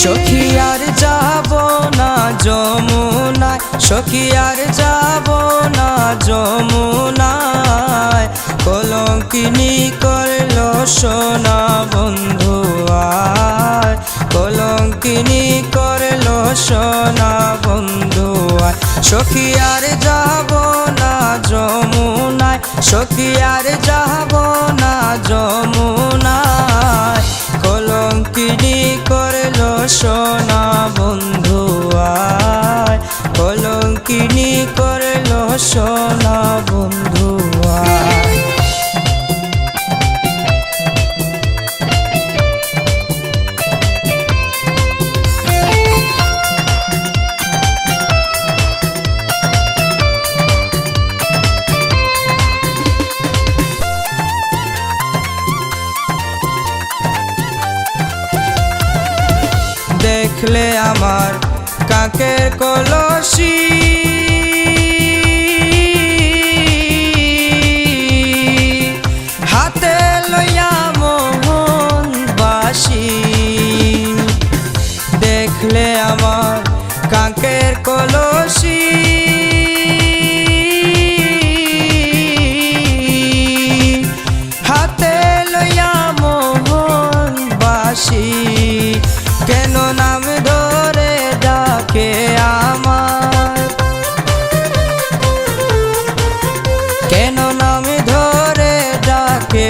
সখী আর যাব না যমুনায়, সখী আর যাব না যমুনায়, কলঙ্কিনী করল সোনা বন্ধু আয়, কলঙ্কিনী করল সোনা বন্ধু আয়। সখী আর যাব না যমুনায়, সখী আর যাব না যমুনায়, কলঙ্কিনী করল সোনা বন্ধু আয়, কলঙ্কিনী করল সোনা বন্ধু আয়। দেখলে আমার কাকের কলসি, হাতে লইয়া মোহন বাসি, দেখলে আমার কাকের কলসি, হাতে লইয়া মোহন বাসি, কেন নাম ধরে ডাকে আমার, কেন নাম ধরে ডাকে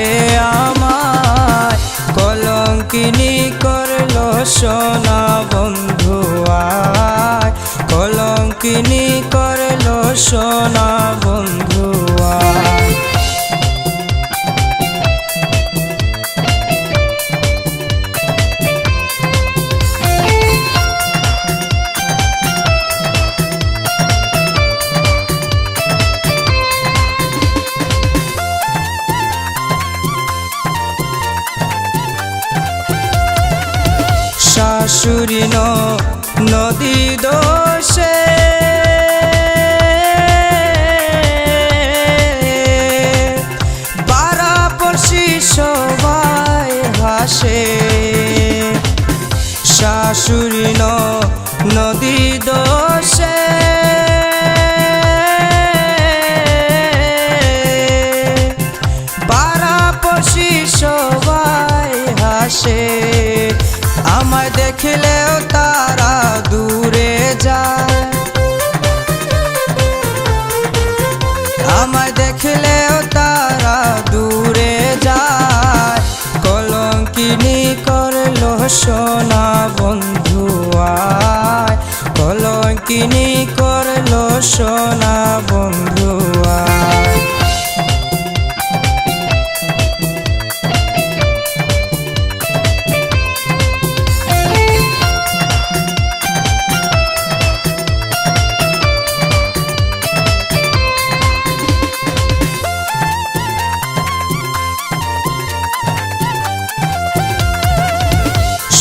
আমার, কলঙ্কিনী করল সোনা বন্ধু আয়, কলঙ্কিনী করল সোনা বন্ধু আয়। শাশুড়ি নদী দোষে, পাড়াপড়শি সবাই হাসে, শাশুড়ি নদী দোষে, পাড়াপড়শি সবাই হাসে, আমায় দেখলেও তারা দূরে যায়, আমায় দেখলেও তারা দূরে যায়, কলঙ্কিনী করল সোনা বন্ধু আয়, কলঙ্কিনী করল সোনা বন্ধু আয়।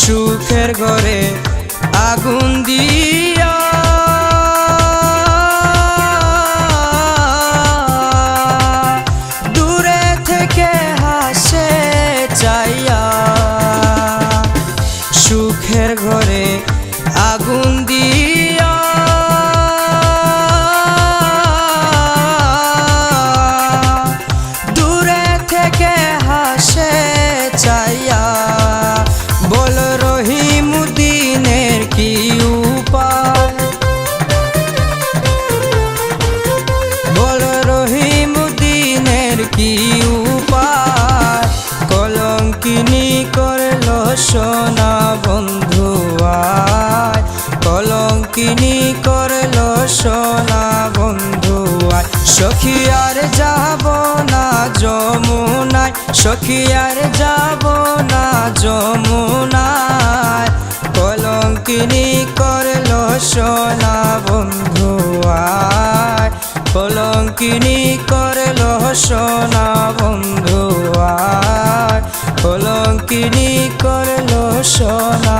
সুখের ঘরে আগুন দিয়া, দূরে থেকে হাসে চাইয়া, সুখের ঘরে আগুন দিয়া, দূরে থেকে হাসে চাইয়া, বল রহিমউদ্দিনের কি উপায়, বল রহিমউদ্দিনের কি উপায়, কলঙ্কিনী করল সোনা বন্ধু আয়, কলঙ্কিনী করল সোনা বন্ধু আয়। সখী আর যাব না যমুনায়, সখী আর যাব না যমুনায়, কলঙ্কিনী করল সোনা বন্ধু আয়, কলঙ্কিনী করল সোনা বন্ধু আয়, কলঙ্কিনী করল সোনা